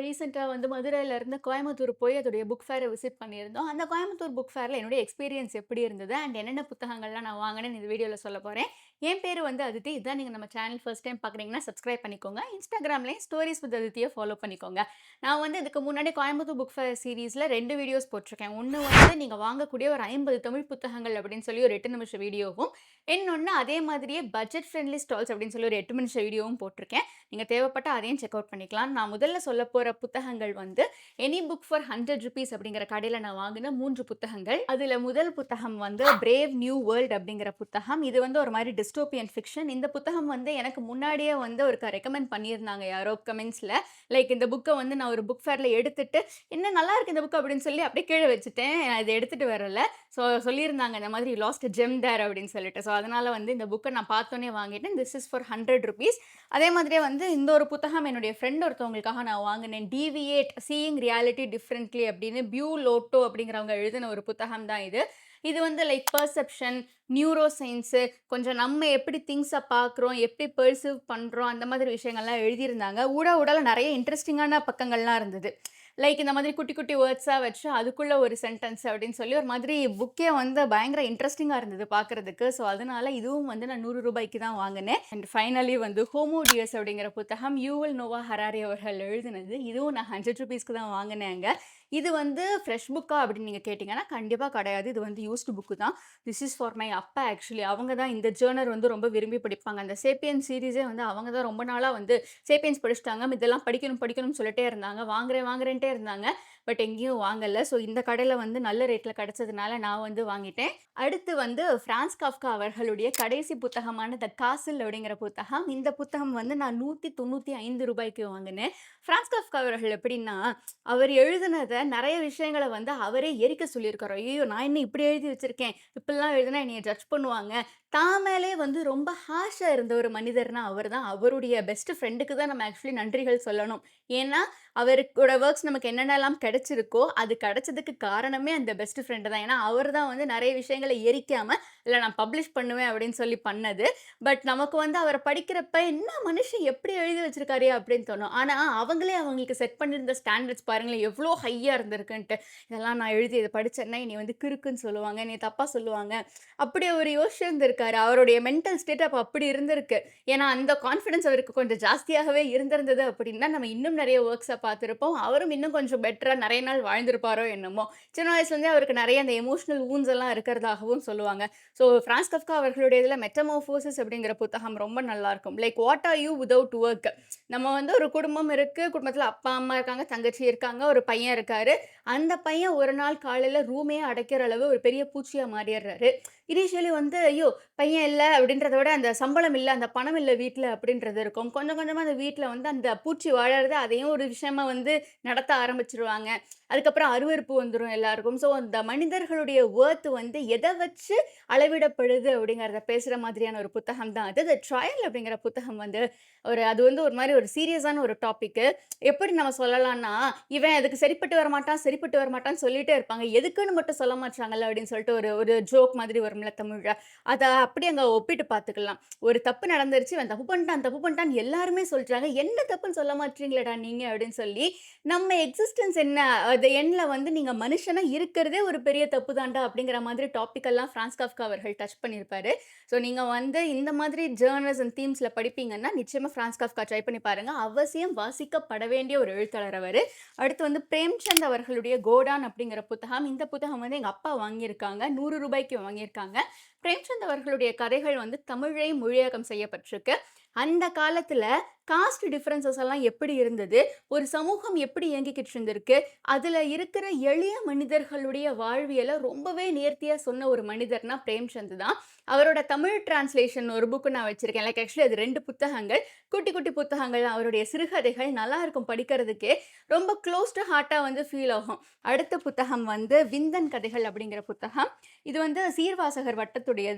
ரீசென்ட்டா வந்து மதுரையிலருந்து கோயம்புத்தூர் போய் அதோடைய புக் ஃபேர விசிட் பண்ணியிருந்தோம். அந்த கோயம்புத்தூர் புக் ஃபேர்ல என்னுடைய எக்ஸ்பீரியன்ஸ் எப்படி இருந்தது? அண்ட் என்னென்ன புத்தகங்கள்லாம் நான் வாங்குனேன்னு இந்த வீடியோல சொல்லப் போறேன். என் பேரு வந்து அதித்தி. இதான் நீங்க நம்ம சேனல் ஃபர்ஸ்ட் டைம் பார்க்குறீங்கன்னா, சப்ஸ்கிரைப் பண்ணிக்கோங்க. Instagramலயும் ஸ்டோரீஸ் வித் அதித்திய ஃபாலோ பண்ணிக்கோங்க. நான் வந்து இதுக்கு முன்னாடி கோயம்புத்தூர் புக் ஃபேர் சீரிஸ்ல 2 வீடியோஸ் போட்டிருக்கேன். ஒண்ணு வந்து நீங்க வாங்கக்கூடிய ஒரு 50 தமிழ் புத்தகங்கள் அப்படின்னு சொல்லி ஒரு 8 நிமிஷ வீடியோவும், இன்னொன்னு அதே மாதிரியே பட்ஜெட் ஃப்ரெண்ட்லி ஸ்டால்ஸ் அப்படின்னு சொல்லி ஒரு 8 நிமிஷ வீடியோவும் போட்டிருக்கேன். நீங்க தேவைப்பட்டா அதையும் செக் அவுட் பண்ணிக்கலாம். நான் முதல்ல சொல்லப்போற புத்தகங்கள் வந்து எனி புக் ஃபார் ₹100 அப்படிங்கிற கடையில நான் வாங்குன 3 புத்தகங்கள். அதுல முதல் புத்தகம் வந்து பிரேவ் நியூ வேர்ல்ட் அப்படிங்கிற புத்தகம். இது வந்து ஒரு மாரி டிஸ்டோபியன் ஃபிக்ஷன். இந்த புத்தகம் வந்து எனக்கு முன்னாடியே வந்து ஒருக்கா ரெக்கமெண்ட் பண்ணியிருந்தாங்க யாரோ கமெண்ட்ஸ்ல. லைக் இந்த புக்க வந்து நான் ஒரு புக் ஃபேர்ல எடுத்துட்டு, "என்ன நல்லா இருக்கு இந்த புக்" அப்படின்னு சொல்லி அப்படியே கீழ வச்சுட்டேன். நான் இத எடுத்துட்டு வரல. ஸோ சொல்லியிருந்தாங்க இந்த மாதிரி லாஸ்ட் ஜெம் தேர் அப்படின்னு சொல்லிட்டு. ஸோ அதனால வந்து இந்த புக்க நான் பார்த்தோனே வாங்கிட்டேன். This is for ₹100. அதே மாதிரியே வந்து இந்த ஒரு புத்தகம் என்னுடைய ஃப்ரெண்ட் ஒருத்தவங்களுக்காக நான் வாங்குனேன். "டீவியேட் சீயிங் ரியாலிட்டி டிஃபரண்ட்லி" அப்படின்னு பியூ லோட்டோ அப்படிங்கிறவங்க எழுதின ஒரு புத்தகம் தான் இது. இது வந்து லைக் பெர்செப்ஷன், நியூரோ சயின்ஸு, கொஞ்சம் நம்ம எப்படி திங்க்ஸ பார்க்குறோம், எப்படி பெர்சீவ் பண்றோம், அந்த மாதிரி விஷயங்கள்லாம் எழுதியிருந்தாங்க. ஊட ஊடால நெறைய இன்ட்ரஸ்டிங்கான பக்கங்கள்லாம் இருந்தது. லைக் இந்த மாதிரி குட்டி குட்டி வேர்ட்ஸா வச்சு அதுக்குள்ள ஒரு சென்டென்ஸ் அப்படின்னு சொல்லி ஒரு மாதிரி புக்கே வந்து பயங்கர இன்ட்ரஸ்டிங்கா இருந்தது பார்க்கறதுக்கு. ஸோ அதனால இதுவும் வந்து நான் ₹100க்கு தான் வாங்குனேன். அண்ட் ஃபைனலி வந்து ஹோமோ டியஸ் அப்படிங்கிற புத்தகம் யுவல் நோவா ஹராரி அவர்கள் எழுதினது. இதுவும் நான் ₹100க்கு தான் வாங்குனேங்க. இது வந்து ஃப்ரெஷ் புக்கா அப்படின்னு நீங்க கேட்டீங்கன்னா, கண்டிப்பா கிடையாது. இது வந்து யூஸ்டு புக்கு தான். திஸ் இஸ் ஃபார் மை அப்பா ஆக்சுவலி. அவங்க தான் இந்த ஜர்னர் வந்து ரொம்ப விரும்பி படிப்பாங்க. அந்த சேப்பியன்ஸ் சீரிஸே வந்து அவங்க தான் ரொம்ப நாளா வந்து சேப்பியன்ஸ் படிச்சுட்டாங்க. இதெல்லாம் படிக்கணும் படிக்கணும்னு சொல்லிட்டே இருந்தாங்க. வாங்குறேன் வாங்குறேன்ட்டே இருந்தாங்க. பட் எங்கேயும் வாங்கல. ஸோ இந்த கடையில வந்து நல்ல ரேட்ல கிடைச்சதுனால நான் வந்து வாங்கிட்டேன். அடுத்து வந்து ஃபிரான்ஸ் காஃப்கா அவர்களுடைய கடைசி புத்தகமான த காசில் அப்படிங்கிற புத்தகம். இந்த புத்தகம் வந்து நான் ₹195க்கு வாங்குனேன். ஃபிரான்ஸ் காஃப்கா அவர்கள் எப்படின்னா, அவர் எழுதினத நெறைய விஷயங்கள வந்து அவரே எரிக்க சொல்லியிருக்காரு. ஐயய்யோ! நான் என்ன இப்படி எழுதி வச்சிருக்கேன். இப்படிலாம் எழுதினா என்னைய ஜட்ஜ் பண்ணுவாங்க. தான் மேலே வந்து ரொம்ப ஹார்ஷா இருந்த ஒரு மனிதர்னா அவர் தான். அவருடைய பெஸ்ட் ஃப்ரெண்டுக்கு தான் நம்ம ஆக்சுவலி நன்றிகள் சொல்லணும். ஏன்னா, அவருக்கோட வொர்க்ஸ் நமக்கு என்னென்னலாம் கிடைச்சிருக்கோ, அது கிடைச்சதுக்கு காரணமே அந்த பெஸ்ட் ஃப்ரெண்ட் தான். ஏன்னா, அவர் தான் வந்து நெறைய விஷயங்கள எரிக்காம, "இல்ல நான் பப்ளிஷ் பண்ணுவேன்" அப்படின்னு சொல்லி பண்ணது. பட் நமக்கு வந்து அவர படிக்கிறப்ப, "என்ன மனுஷன் எப்படி எழுதி வச்சிருக்காருயா" அப்படின்னு தோணும். ஆனா, அவங்களே அவங்களுக்கு செட் பண்ணியிருந்த ஸ்டாண்டர்ட்ஸ் பாருங்களேன், எவ்ளோ ஹையா இருந்திருக்குன்ட்டு. "இதெல்லாம் நான் எழுதி இத படிச்சேன்னா, என்னைய வந்து கிறுக்குன்னு சொல்லுவாங்க, என்னைய தப்பா சொல்லுவாங்க." அப்படி அவரு யோசிச்சிருந்திருக்காரு. அவருடைய மென்டல் ஸ்டேட் அப்ப அப்படி இருந்திருக்கு. ஏன்னா, அந்த கான்ஃபிடன்ஸ் அவருக்கு கொஞ்சம் ஜாஸ்தியாகவே இருந்திருந்தது அப்படின்னா, நம்ம இன்னும் நெறைய வொர்க்ஸ பார்த்திருப்போம். அவரும் இன்னும் கொஞ்சம் பெட்டரா நெறைய நாள் வாழ்ந்திருப்பாரோ என்னமோ! சின்ன வயசுலேருந்தே அவருக்கு நெறைய அந்த எமோஷனல் வூண்ட்ஸ் எல்லாம் இருக்கிறதாகவும் சொல்லுவாங்க. ஸோ ஃபிரான்ஸ் கஃப்கா அவர்களுடைய இதுல மெட்டமார்ஃபோசிஸ் அப்படிங்கிற புத்தகம் ரொம்ப நல்லாருக்கும். Like what are you without work? நம்ம வந்து ஒரு குடும்பம் இருக்கு. குடும்பத்தில அப்பா, அம்மா இருக்காங்க, தங்கச்சி இருக்காங்க, ஒரு பையன் இருக்காரு. அந்த பையன் ஒரு நாள் காலையில ரூமையே அடைக்கிற அளவு ஒரு பெரிய பூச்சியா மாறிர்றாரு. இனிஷியலி வந்து ஐயோ! பையன் இல்ல அப்படின்றத விட அந்த சம்பளம் இல்ல, அந்த பணம் இல்ல வீட்ல அப்படின்றது இருக்கும். கொஞ்சம் கொஞ்சமா அந்த வீட்ல வந்து அந்த பூச்சி வாழறது அதையும் ஒரு விஷயமா வந்து நடத்த ஆரம்பிச்சுருவாங்க. அதுக்கப்புறம் அருவருப்பு வந்துரும் எல்லாருக்கும். ஸோ அந்த மனிதர்களுடைய வொர்த் வந்து எத வச்சு அளவிடப்படுது அப்படிங்கிறத பேசுற மாதிரியான ஒரு புத்தகம் தான் அது. த ட்ரையல் அப்படிங்கிற புத்தகம் வந்து அது வந்து ஒரு மாரி ஒரு சீரியஸான ஒரு டாபிக்கு. எப்படி நம்ம சொல்லலாம்னா, இவன் அதுக்கு சரிப்பட்டு வரமாட்டான், சரிப்பட்டு வரமாட்டான்னு சொல்லிட்டே இருப்பாங்க. எதுக்குன்னு மட்டும் சொல்ல மாட்றாங்கல்ல அப்படின்னு சொல்லிட்டு ஒரு ஒரு ஜோக் மாதிரி வரும்ல தமிழ்ல. அத அப்படியே அங்க ஒப்பிட்டு பார்த்துக்கலாம். ஒரு தப்பு நடந்துருச்சு, இவன் தப்பு பண்ணிட்டான், தப்பு பண்ணிட்டான்னு எல்லாருமே சொல்றாங்க. என்ன தப்புன்னு சொல்ல மாட்றீங்களேடா நீங்க அப்படின்னு சொல்லி, நம்ம எக்ஸிஸ்டன்ஸ் என்ன? அது எண்ட்ல வந்து நீங்க மனுஷனா இருக்கிறதே ஒரு பெரிய தப்பு தான்டா அப்படிங்கிற மாதிரி டாபிக் எல்லாம் ஃபிரான்ஸ் காஃப்கா அவர்கள் டச் பண்ணியிருப்பாரு. ஸோ நீங்க வந்து இந்த மாதிரி ஜர்னல்ஸ் அண்ட் தீம்ஸ்ல படிப்பீங்கன்னா, நிச்சயமா ஃபிரான்ஸ் காஃப்கா ட்ரை பண்ணி பாருங்க. அவசியம் வாசிக்கப்பட வேண்டிய ஒரு எழுத்தாளர் அவரு. அடுத்து வந்து பிரேம்சந்த் அவர்களுடைய கோடான் அப்படிங்கிற புத்தகம். இந்த புத்தகம் வந்து எங்க அப்பா வாங்கியிருக்காங்க. ₹100க்கு வாங்கியிருக்காங்க. பிரேம்சந்த் அவர்களுடைய கதைகள் வந்து தமிழை மொழியாக்கம் செய்யப்பட்டிருக்கு. அந்த காலத்துல காஸ்ட் டிஃபரன்ஸஸ் எல்லாம் எப்படி இருந்தது? ஒரு சமூகம் எப்படி இயங்கிக்கிட்டு இருந்திருக்கு? அதுல இருக்கிற எளிய மனிதர்களுடைய வாழ்வியல ரொம்பவே நேர்த்தியா சொன்ன ஒரு மனிதர்னா பிரேம்சந்த் தான். அவரோட தமிழ் டிரான்ஸ்லேஷன் ஒரு புக் நான் வச்சிருக்கேன். லைக் ஆக்சுவலி அது 2 புத்தகங்கள். குட்டி குட்டி புத்தகங்கள். அவருடைய சிறுகதைகள் நல்லாருக்கும் படிக்கிறதுக்கே. ரொம்ப க்ளோஸ் டூ ஹார்ட்டா வந்து ஃபீல் ஆகும். அடுத்த புத்தகம் வந்து விந்தன் கதைகள் அப்படிங்கிற புத்தகம். இது வந்து சீர்வாசகர் வட்டத்துடையது.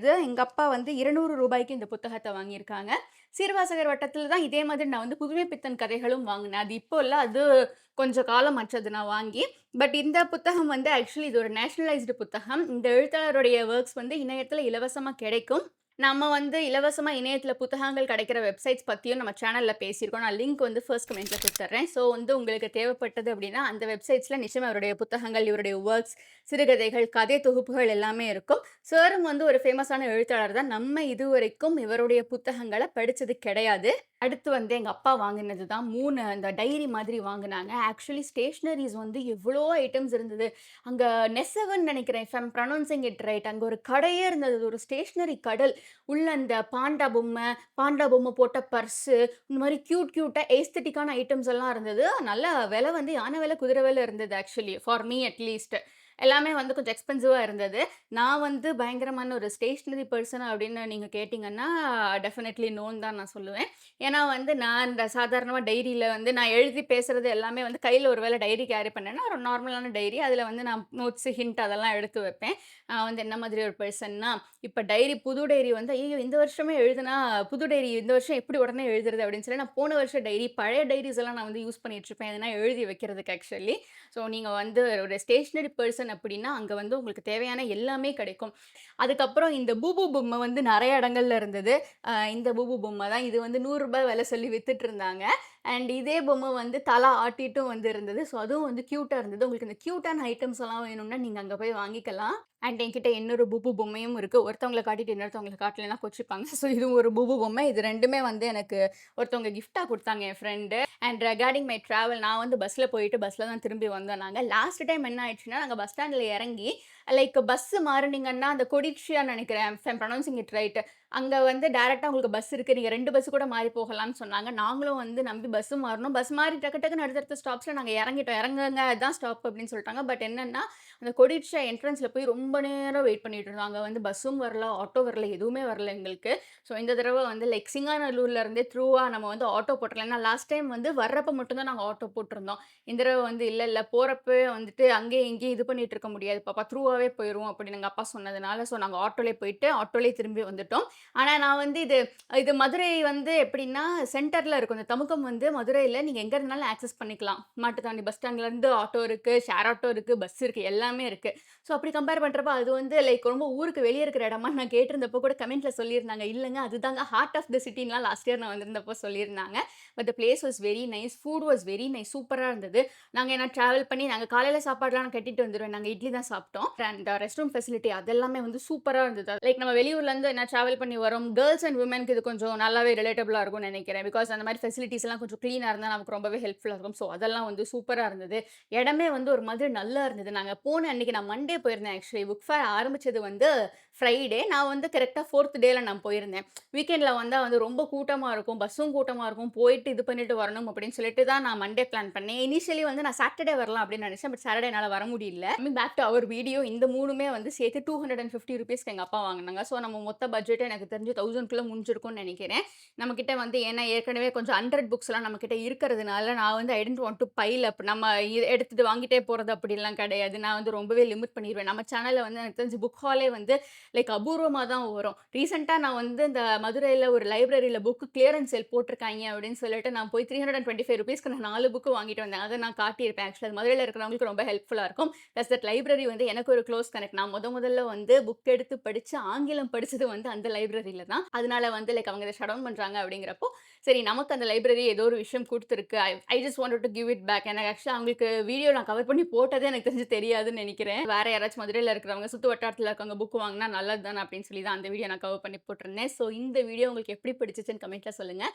எங்க அப்பா வந்து ₹200க்கு இந்த புத்தகத்த வாங்கியிருக்காங்க. சீர்வாசகர் வட்டத்தில தான் இதே மாதிரி நான் வந்து புதுமை பித்தன் கதைகளும் வாங்குனேன். அது இப்போ இல்ல. அது கொஞ்சம் காலம் ஆச்சு நான் வாங்கி. பட் இந்த புத்தகம் வந்து ஆக்சுவலி இது ஒரு நேஷனலைஸ்டு புத்தகம். இந்த எழுத்தாளருடைய வொர்க்ஸ் வந்து இணையத்தில இலவசமா கிடைக்கும். நம்ம வந்து இலவசமா இணையத்தில புத்தகங்கள் கிடைக்கிற வெப்சைட்ஸ் பத்தியும் நம்ம சேனல்ல பேசியிருக்கோம். நான் லிங்க் வந்து ஃபர்ஸ்ட் கமெண்ட்ல குடுத்துர்றேன். ஸோ வந்து உங்களுக்கு தேவைப்பட்டது அப்டின்னா, அந்த வெப்சைட்ஸ்ல நிச்சயமா அவருடைய புத்தகங்கள், இவருடைய வொர்க்ஸ், சிறுகதைகள், கதை தொகுப்புகள் எல்லாமே இருக்கும். சாரும் வந்து ஒரு ஃபேமஸான எழுத்தாளர் தான். நம்ம இதுவரைக்கும் இவருடைய புத்தகங்கள படிச்சது கிடையாது. அடுத்து வந்து எங்க அப்பா வாங்குனது தான் 3 அந்த டைரி மாதிரி வாங்குனாங்க. ஆக்சுவலி ஸ்டேஷனரீஸ் வந்து எவ்ளோ ஐட்டம்ஸ் இருந்தது. அங்க நெசவுன்னு நெனைக்கிறேன். If I am pronouncing it right. அங்க ஒரு கடையே இருந்தது. அது ஒரு ஸ்டேஷனரி கடல். உள்ள அந்த பாண்டா பொம்மை போட்ட பர்ஸு, இந்த மாரி கியூட்டா ஏஸ்தெட்டிக்கான ஐட்டம்ஸ் எல்லாம் இருந்தது. நல்ல விலை வந்து யானை விலை, குதிரை விலை இருந்தது ஆக்சுவலி. For me at least. எல்லாமே வந்து கொஞ்சம் எக்ஸ்பென்சிவா இருந்தது. நான் வந்து பயங்கரமான ஒரு ஸ்டேஷனரி பெர்சன் அப்படின்னு நீங்க கேட்டீங்கன்னா, டெஃபினெட்லி நோன்னு தான் நான் சொல்லுவேன். ஏன்னா வந்து நான் இந்த சாதாரணமா டைரியில வந்து நான் எழுதி பேசுறது எல்லாமே வந்து கையில ஒரு வேளை டைரி கேரி பண்ணேன்னா, ஒரு நார்மலான டைரி. அதில வந்து நான் நோட்ஸ், ஹிண்ட் அதெல்லாம் எடுத்து வைப்பேன். நான் வந்து என்ன மாதிரி ஒரு பெர்சன்னா, இப்ப புது டைரி வந்து ஐயய்யோ! இந்த வருஷமே எழுதுனா, புது டைரி இந்த வருஷம் எப்படி உடனே எழுதுறது அப்படின்னு சொல்லி, நான் போன வருஷம் டைரி, பழைய டைரீஸ் எல்லாம் நான் வந்து யூஸ் பண்ணிட்டுருப்பேன். எதனா எழுதி வைக்கிறதுக்கு ஆக்சுவலி. ஸோ நீங்க வந்து ஒரு ஸ்டேஷனரி பெர்சன் அப்படின்னா, அங்க வந்து உங்களுக்கு தேவையான எல்லாமே கிடைக்கும். அதுக்கப்புறம் இந்த பூபு பொம்மை வந்து நெறைய இடங்கள்ல இருந்தது. இந்த பூபு பொம்மை தான். இது வந்து ரூ. 100 விலை சொல்லி வித்துட்டுருந்தாங்க. அண்ட் இதே பொம்மை வந்து தல ஆட்டிட்டும் வந்து இருந்தது. ஸோ அதுவும் வந்து கியூட்டா இருந்தது. உங்களுக்கு இந்த கியூட்டான ஐட்டம்ஸ் எல்லாம் வேணும்னா, நீங்க அங்க போய் வாங்கிக்கலாம். அண்ட் என்கிட்ட இன்னொரு பூபு பொம்மையும் இருக்கு. ஒருத்தவங்கள காட்டிட்டு இன்னொருத்தவங்கள காட்டலன்னா கோச்சுப்பாங்க. ஸோ இதுவும் ஒரு பூபு பொம்மை. இது 2மே வந்து எனக்கு ஒருத்தவங்க கிஃப்ட்டா குடுத்தாங்க என் friend. And regarding my travel நான் வந்து பஸ்ல போயிட்டு பஸ்ல தான் திரும்பி வந்தோம் நாங்க. லாஸ்ட் டைம் என்ன ஆயிடுச்சுன்னா, நாங்க பஸ் ஸ்டாண்ட்ல இறங்கி லைக் பஸ் மாறுனீங்கன்னா, அந்த கொடிஷியான்னு நெனைக்கிறேன். If I am pronouncing it right. அங்க வந்து டைரக்ட்டா உங்களுக்கு பஸ் இருக்கு. நீங்க 2 பஸ் கூட மாறி போகலாம்னு சொன்னாங்க. நாங்களும் வந்து நம்பி பஸ் மாறுனோம். பஸ் மாறி டக்கு டக்குன்னு அடுத்தடுத்த ஸ்டாப்ஸ்ல நாங்க இறங்கிட்டோம். இறங்குங்க இதான் ஸ்டாப் அப்படின்னு சொல்ட்டாங்க. பட் என்னன்னா, அந்த கொடிஷியா என்ட்ரன்ஸ்ல போய் ரொம்ப நேரம் வெயிட் பண்ணிட்டு இருந்தோம். அங்க வந்து பஸ்ஸும் வரல, ஆட்டோ வரல, எதுவுமே வரல எங்களுக்கு. ஸோ இந்த தடவ வந்து லைக் சிங்காநல்லூர்ல இருந்தே த்ரூவா நம்ம வந்து ஆட்டோ போட்டுறலாம். ஏன்னா லாஸ்ட் டைம் வந்து வர்றப்ப மட்டும் தான் நாங்க ஆட்டோ போட்டிருந்தோம். இந்த தடவ வந்து இல்ல போறப்பவே வந்துட்டு அங்கேயும் இங்கேயும் இது பண்ணிட்டு இருக்க முடியாது பாப்பா த்ரூவாவே போயிருவோம் அப்படின்னு எங்க அப்பா சொன்னதுனால, ஸோ நாங்க ஆட்டோலயே போயிட்டு ஆட்டோலயே திரும்பி வந்துட்டோம். ஆனா நான் வந்து இது இது மதுரை வந்து எப்படின்னா சென்டர்ல இருக்கும். இந்த தமுக்கம் வந்து மதுரையில நீங்க எங்க இருந்தாலும் ஆக்சஸ் பண்ணிக்கலாம். மாட்டுத்தாவணி பஸ் ஸ்டாண்ட்ல இருந்து ஆட்டோ இருக்கு, ஷேர் ஆட்டோ இருக்கு, பஸ் இருக்கு, எல்லாமே இருக்கு. ஸோ அப்படி கம்பேர் பண்றப்ப அது வந்து லைக் ரொம்ப ஊருக்கு வெளிய இருக்கிற இடமான்னு நான் கேட்டிருந்தப்போ கூட கமெண்ட்ல சொல்லியிருந்தாங்க. இல்லங்க அதுதாங்க ஹார்ட் ஆஃப் த சிட்டின்லாம் லாஸ்ட் இயர் நான் வந்திருந்தப்போ சொல்லியிருந்தாங்க. But the place was very nice. Food was very nice. சூப்பரா இருந்தது. நாங்க ஏன்னா டிராவல் பண்ணி நாங்க காலையில சாப்பாடுலாம் நான் கட்டிட்டு வந்துருவேன். நாங்க இட்லி தான் சாப்பிட்டோம். அண்ட் ரெஸ்ட் ரூம் ஃபெசிலிட்டி அதெல்லாமே வந்து சூப்பரா இருந்தது. லைக் நம்ம வெளியூர்லேருந்து என்ன டிராவல் பண்ணி வரோம். கேர்ள்ஸ் அண்ட் விமென்க்கு இது கொஞ்சம் நல்லாவே ரிலேட்டபிளா இருக்கும்னு நெனைக்கிறேன். பிகாஸ் அந்த மாரி ஃபெசிலிட்டீஸ் எல்லாம் கொஞ்சம் கிளீனா இருந்தா நமக்கு ரொம்பவே ஹெல்ப்ஃபுல்லா இருக்கும். ஸோ அதெல்லாம் வந்து சூப்பரா இருந்தது. இடமே வந்து ஒரு மாதிரி நல்லா இருந்தது. நாங்க போன அன்னைக்கு நான் மண்டே போயிருந்தேன் ஆக்சுவலி. புக் ஃபேர் ஆரம்பிச்சது வந்து ஃப்ரைடே. நான் வந்து கரெக்ட்டா 4த் டேல நான் போயிருந்தேன். வீக்கெண்ட்ல வந்தா வந்து ரொம்ப கூட்டமா இருக்கும். பஸ்ஸும் கூட்டமா இருக்கும். போயிட்டு இது பண்ணிட்டு வரணும் அப்படின்னு சொல்லிட்டு தான் நான் மண்டே பிளான் பண்ணேன். இனிஷியலி வந்து நான் சாட்டர்டே வரலாம் அப்படின்னு நெனச்சேன். பட் சாட்டர்டே என்னால வர முடியல. கமிங் பேக் டூ அவர் வீடியோ இந்த 3மே வந்து சேர்த்து ₹250க்கு எங்க அப்பா வாங்குனாங்க. ஸோ நம்ம மொத்த பட்ஜெட் எனக்கு தெரிஞ்சு 1000க்குள்ள முடிஞ்சிருக்கும்னு நெனைக்கிறேன். நம்மகிட்ட வந்து ஏன்னா ஏற்கனவே கொஞ்சம் 100 புக்ஸ்லாம் நம்மகிட்ட இருக்கிறதுனால, நான் வந்து ஐ டிட்ன்ட் வாண்ட் டூ பைல் அப். நம்ம எடுத்துட்டு வாங்கிட்டே போறது அப்படிலாம் கிடையாது. நான் வந்து ரொம்பவே லிமிட் பண்ணிருவேன். நம்ம சேனல்ல வந்து எனக்கு தெரிஞ்சு புக் ஹாலே வந்து லைக் அபூர்வமா தான் வரும். ரீசென்ட்டா நான் வந்து இந்த மதுரையில ஒரு லைப்ரரியில புக் கிளியரன்ஸ் சேல் போட்டிருக்காய்ங்க அப்படின்னு சொல்லிட்டு நான் போய் ₹325க்கு நான் 4 புக் வாங்கிட்டு வந்தேன். அத நான் காட்டியிருப்பேன். ஆக்சுவலா அது மதுரையில இருக்கிறவங்களுக்கு ரொம்ப ஹெல்ப்ஃபுல்லா இருக்கும். பிளஸ் தட் லைப்ரரி வந்து எனக்கு ஒரு க்ளோஸ் கனெக்ட். நான் முதல்ல வந்து புக் எடுத்து படிச்சு ஆங்கிலம் படிச்சது வந்து அந்த லைப்ரரியில தான். அதனால வந்து லைக் அவங்க இத ஷட் டவுன் பண்றாங்க அப்படிங்கிறப்போ, சரி நமக்கு அந்த லைப்ரரி ஏதோ ஒரு விஷயம் குடுத்துருக்கு. I just wanted to give it back. எனக்கு ஆக்சுவலா அவங்களுக்கு வீடியோ நான் கவர் பண்ணி போட்டதே எனக்கு தெரிஞ்சு தெரியாதுன்னு நெனைக்கிறேன். வேற யாராச்சும் மதுரையில இருக்கிறவங்க, சுத்து வட்டாரத்தில இருக்கவங்க புக் வாங்குனா நல்லது தானே அப்படின்னு சொல்லி தான் அந்த வீடியோ நான் கவர் பண்ணி போட்டிருந்தேன். ஸோ இந்த வீடியோ உங்களுக்கு எப்படி பிடிச்சுச்சுன்னு கமெண்ட்ல சொல்லுங்க.